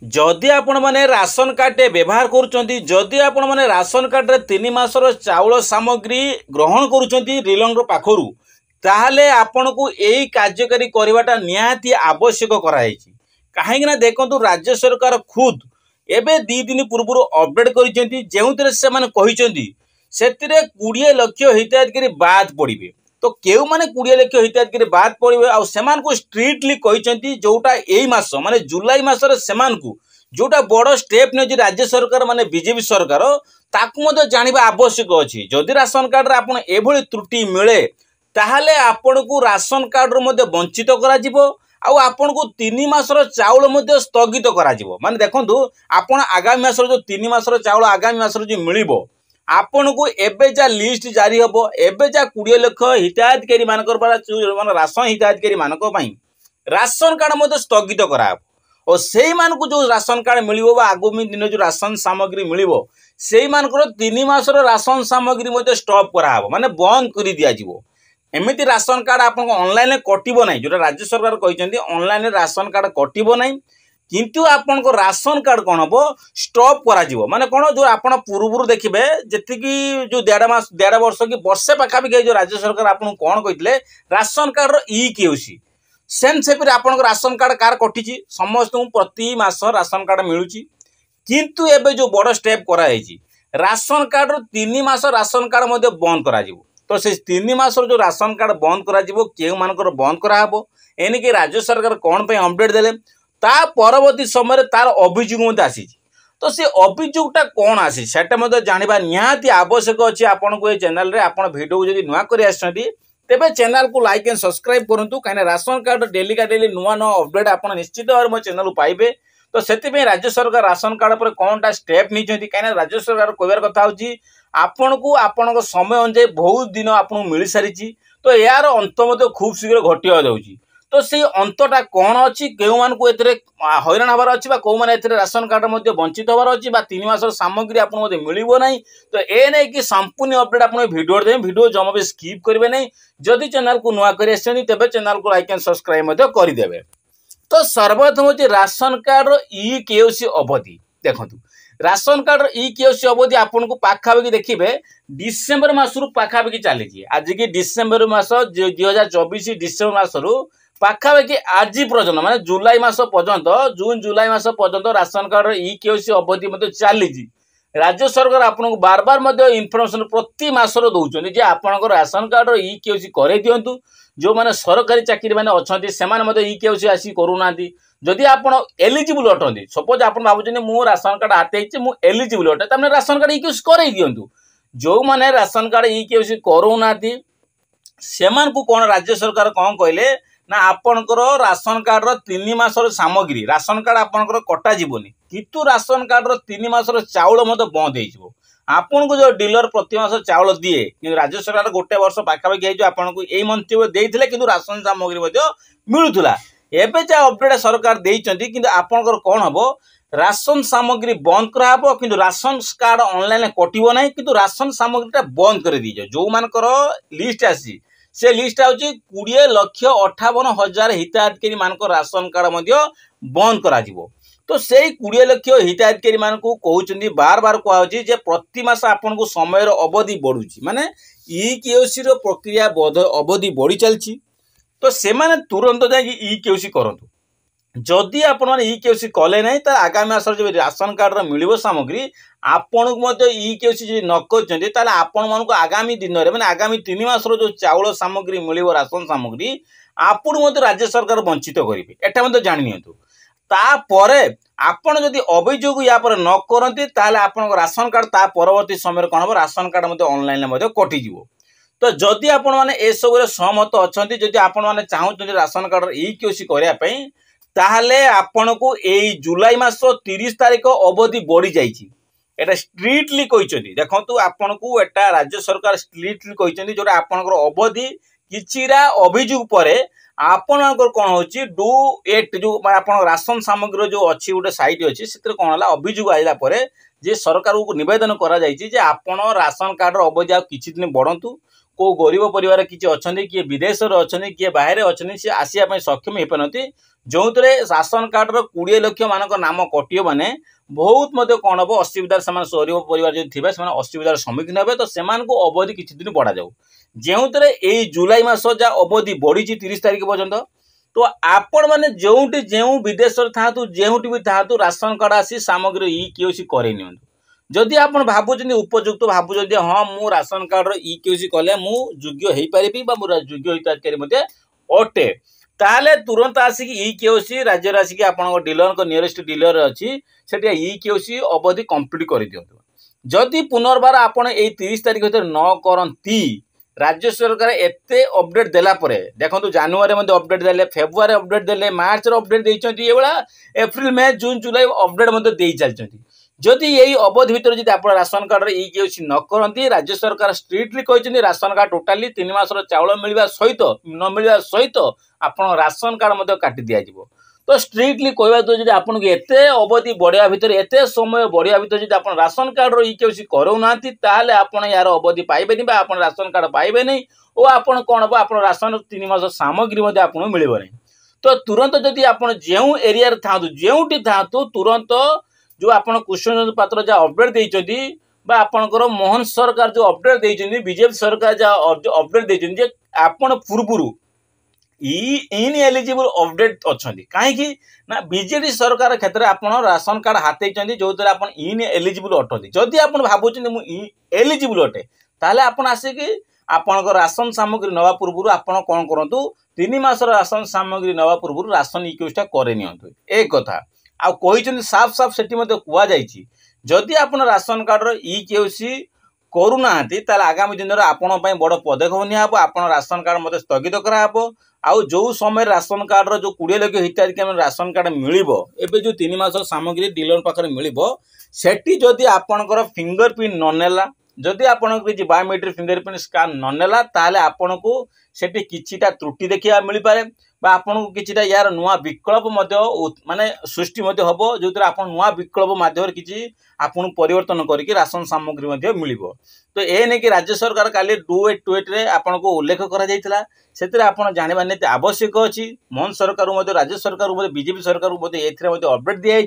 जदि आपण माने राशन कार्ड व्यवहार करुँच जदि आपण माने राशन कार्ड रे 3 मासर चाउल सामग्री ग्रहण करुँच रिलायंस पाखरु ताहले आपण को यही कार्यकारी करवाटा निहाती आवश्यक कराई कहीं देखु राज्य सरकार खुद एबे 2 दिन पूर्व अपडेट करिसेंती जेउतरे से माने कहिसेंती सेतिरे 20 लाख हिताधिकारी बाद पड़िबे। तो केउ माने 20 लाख हिताधिकारी बाद पड़िबे आ सेमान को स्ट्रिक्टली कहिसेंती जोटा एई मास माने जुलाई मासरे सेमान को जोटा बड़ स्टेप ने राज्य सरकार माने बीजेपी सरकार ताकू मते जानिबा आवश्यक अछि। जदि राशन कार्ड रे आपण एभली त्रुटि मिले ताहले आपण को राशन कार्ड रो मते वंचित करा जिवो आउ आपण को 3 मासर चाउल मध्य स्थगित करा जिवो। माने देखंतु आपण आगामी मासर जो 3 मासर चाउल आगामी मासर जो मिलिबो आपण को एबे जा लिस्ट जारी हबो एबे जा 20 लाख हिताधिकारी मानकर माने राशन हिताधिकारी मानक पई राशन कार्ड मध्य स्थगित करा और सेई मान को जो राशन कार्ड मिलिबो बा आगामी दिन जो राशन सामग्री मिलिबो सेई मानकर 3 मासर राशन सामग्री मध्य स्टॉप करा हबो माने बंद करि दिया जिवो। एमिति राशन कार्ड आपन ऑनलाइन कटिबो नै जोटा राज्य सरकार कहिसेंती ऑनलाइन राशन कार्ड कटिबो नै किंतु आपन को राशन कार्ड कोन हबो स्टॉप करा जिवो। माने कोन जो आपन पूर्वरु देखिबे जेतिकी जो 1.5 वर्ष की वर्षे पाखा भी जो राज्य सरकार आपन कोन कहितले राशन कार्ड रो ई केओसी सेन सेपरे आपन को राशन कार्ड कार कटिची समस्त प्रति मास राशन कार्ड मिलुची किंतु एबे जो बड़ स्टेप करा हैची राशन कार्ड रो 3 मास राशन कार्ड मध्ये बंद करा जिवो। तो से 3 मासर जो राशन कार्ड बंद करा जिवो केउ मानकर बंद करा हबो एने के राज्य सरकार कोन पे अपडेट देले ता परवर्ती समय तार अभियोग मते आसी। तो से अभियोगटा कोन आसी सेटा मते जानिबा निहाती आवश्यक अछि। आपन को ए चैनल रे आपन वीडियो को जदि नुवा करि आछथि तेबे चैनल को लाइक एंड सब्सक्राइब करंतु काने राशन कार्ड डेली का डेली नुवा नुवा अपडेट आपन निश्चित और मो चैनल पाइबे। तो सेति पे राज्य सरकार राशन कार्ड पर कोनटा स्टेप निछथि काने राज्य सरकार कोइबार कथा होछि आपण को आपण को समय अनुसार बहुत दिन आपन मिल सारिछि। तो यार अंत मते खूब शीघ्र घटिया जाउछि। तो से अंतटा कौन अच्छी केउ मान को एथरे हैरान हबार अच्छी बा को माने एथरे राशन कार्ड मध्ये वंचित हबार अच्छी बा 3 मासर सामग्री आपन मध्ये मिलिबो नै। तो ए नै कि संपूर्ण अपडेट आपन वीडियो दे वीडियो जमा भी स्किप करिवे नै। जदि चैनल को नुवा करि आछनी तबे चैनल को लाइक एंड सब्सक्राइब मध्ये करि देबे। तो सर्वप्रथम होची राशन कार्ड रो ई केओसी अवधि देखंतु राशन कार्ड रो ई केओसी अवधि आपन को पाखाबेकी देखिबे डिसेंबर मासरु पाखाबेकी चलीछि। आज की डिसेंबर मास 2024 डिसेंबर मासरु पाखापाखि आज पर्यटन माने जुलाई मास पर्यंत जून जुलाई मास पर्यंत राशन कार्ड ई केओसी अवधि मते चली। राज्य सरकार आपन को बार बार मते इन्फॉर्मेशन प्रति मासर दउछन जे आपन को राशन कार्ड ई केओसी करे दियंतु। जो माने सरकारी चाकरी माने अछंती से माने मते ई केओसी आसी करूनांती। जदि आपन एलिजिबल अटंती सपोज आपन भाबुछन मु राशन कार्ड हाते हिचे मु एलिजिबल अटे तमने राशन कार्ड ई केओसी करे दियंतु। जो माने राशन कार्ड ई केओसी करूनांती सेमान को कोन राज्य सरकार कोन कहले ना आपनकर राशन कार्ड रो 3 मासर सामग्री राशन कार्ड आपनकर कटा जीवनी किंतु राशन कार्ड रो 3 मासर चाउल मते बंद हेजिवो। आपन को जो डीलर प्रति मास चाउल दिए कि राज्य सरकार गोटे वर्ष पाखापाखि जो आपन को एई मंतव्य देइथिले किंतु राशन सामग्री मते मिलुथुला। एबे जे अपडेट सरकार देइचंती किंतु आपनकर कोन हबो राशन सामग्री बंद करा हबो किंतु राशन कार्ड ऑनलाइन कटिबो नै किंतु राशन सामग्रीटा बंद कर दिजो। जो मानकर लिस्ट आसी से लिस्ट आउची 20,58,000 हिताधिकारी मानक राशन कार्ड मध्य बंद करा जिवो। तो सेई 20 लाख हिताधिकारी मान को कहउचंदी बार बार कहउची जे प्रति मास आपन को समय रो अवधि बढ़ुची माने ई केओसी रो प्रक्रिया अवधि बढ़ी चलची। तो से माने तुरंत जाई ई केओसी करंतु। जदि आपण माने ई केओसी कले नै त आगामी मास जो राशन कार्ड रो मिलिबो सामग्री आपण को मते ई केओसी जे न करचंदी ताले आपण मान को आगामी दिन रे माने आगामी 3 मास रो जो चाउल सामग्री मिलिबो राशन सामग्री आपण मते राज्य सरकार वंचित करिवे एटा मते जानि नियंतु। ता परे आपण जदि अभियोग या पर न करंती ताले आपण राशन कार्ड ता परवर्ती समय कोन हो राशन कार्ड मते ऑनलाइन मते कटि जिवो। तो जदि आपण माने ए सब रे सहमत अछंती जदि आपण माने चाहउचंदी राशन कार्ड ई केओसी करिया पई ताहले आपण को एई जुलाई मास 30 तारिख अवधि बढ़ी जाइछि। एटा स्ट्रिक्टली कहिसथि देखंतु आपण को एटा राज्य सरकार स्ट्रिक्टली कहिसथि जोटा आपनकर अवधि किछिरा अभियोग परे आपनकर कोन होछि डू एट जो आपण राशन सामग्री जो अछि उटे साइट अछि सेतिर कोन हला अभियोग आइला परे जे सरकार को निवेदन करा जाइछि जे आपण राशन कार्ड रो अवधि आ किछि दिन बढ़ंतु को गरीब परिवार किसी अच्छा किए विदेश अच्छा किए बाहर अच्छा सी आसपा सक्षम हो पारती जो राशन कार्ड रो 20 लाख मान नाम कटियो माने बहुत कौन हम असुविधार से गरीब परिवार जो थे असुविधार सम्मुखीन हे तो से अवधि किसी दिन बढ़ा जाऊ जो यही जुलाई मास जहाँ अवधि बढ़ी 30 तारीख पर्यंत तो आपण मैंने जो विदेश था जो भी था राशन कार्ड आसी सामग्री ई-केओसी करे नियंतु जदि आप भावुं उपयुक्त भावुं हाँ मु राशन कार्ड ई-केओसी कले मु योग्य हो पारि योग्य हिताधिकारी अटे ताले तुरंत आसिक ई-केओसी राज्य आसिक आप डीलर नियरेस्ट डीलर अच्छी से ई-केओसी अवधि कंप्लीट कर दिंतु जदि पुनर्बार आपड़ यही 30 तारीख भर न करती राज्य सरकार एते अपडेट देला परे देखो जनवरी में अपडेट देले फेब्रुआरी अपडेट देले मार्च अपडेट देइछंती एबला एप्रिल मई जून जुलाई अपडेट मते देई चलछंती जदि यही अवधि भीतर जदि आप राशन कार्ड ई-केओसी न करती राज्य सरकार स्ट्रिक्टली कहते राशन कार्ड टोटाली 3 मासर चाउल मिलवा सहित न मिलवा सहित आप राशन कार्ड मते काटी दिया जिवो तो स्ट्रिक्टली कहवा तो जब आपन एते अवधि बढ़िया भितर एते समय बढ़िया भितर जब आप राशन कार्ड रो ई-केओसी करूना ताहले आपन यार अवधि पाइबेनी बा आपन राशन कार्ड पाइबे नहीं और आपन कौन हम आप राशन 3 मास सामग्री मते आपन मिलिबो नहीं तो तुरंत जदि आपन जेउ एरिया रे थांतु जेउटी थांतु तुरंत जो आपन कृष्णचंद्र पात्र जहाँ अपडेट देइछंती बा आपनकर मोहन सरकार जो अपडेट देइछंती बीजेपी सरकार जहाँ अपडेट देइछंती जे आपन पूर्वरु इनएलिजिबल अपडेट अच्छा कहीं ना बीजेडी सरकार क्षेत्र में आप राशन कार्ड हाथी जो आप इनएलिजिबल अटंती जदि आप भावुं मुझे एलिजिबल अटे ताहले आपन आसिक आपन राशन सामग्री नवा पूर्व आपन कौन करूँ 3 मास राशन सामग्री नवा पूर्व राशन ई-केओसी करे नियंतु एक कथा आ साफ साफ से कहुई जदि आप राशन कार्ड ई-केओसी करूना आगामी दिन में आपण बड़ पदक्षेप निहब आप राशन कार्ड मत स्थगित कराब आउ जो समय राशन कार्ड जो 20 लाख हिताधिकारी राशन कार्ड मिल एवं जो 3 मास सामग्री डीलर पाखे मिल सेठी जदि आपणकर फिंगरप्रिंट ननेला जदि आपन किसी बायोमेट्रिक फिंगरप्रिंट स्कान ननेला ताहले आपन को सेठी किछिटा त्रुटि देखा मिल पारे बा आपन को किछिटा यार नुआ विकल्प माने सृष्टि हम जो आप नुआ विकल्प माध्यम किसी आपन परिवर्तन करके राशन सामग्री मिलिबो तो ए नहीं कि राज्य सरकार काली डू एट रे आपन को उल्लेख करा जायतिला सेतिरे आपन जानिबा निहाती आवश्यक अछि मोहन सरकार राज्य सरकार बीजेपी सरकार एथिरे अपडेट दिया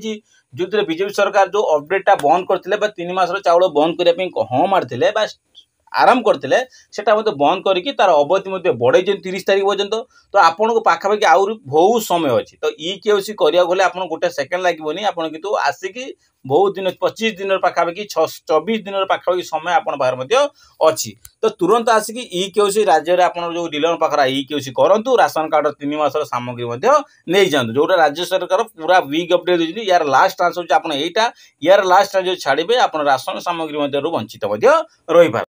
जो बीजेपी सरकार जो अपडेटा बंद करते 3 मास चाउल बंद करने हाँ मारते आरंभ करते सेटा बंद करके तार अवधि बढ़े 30 तारीख पर्यंत तो आपन को पाखापाखि आउरी बहुत समय अच्छी तो ई-केओसी करिया गले आपन गोटे सेकेंड लागोनी आपन किंतु आसिकी बहुत दिन 25 दिन पाखापाखि 24 दिन पाखापाखि समय आपन बाहर अच्छी तो तुरंत आसिकी ई-केओसी राज्य में आपन जो डीलर पाखरा ई-केओसी करंतु राशन कार्ड 3 मास सामग्री नहीं जातु जो राज्य सरकार पूरा वीक अपडेट देती यार लास्ट ट्रांस होची आपन एटा यार लास्ट जो छाड़िबे आपन राशन सामग्री वंचित रही पारे।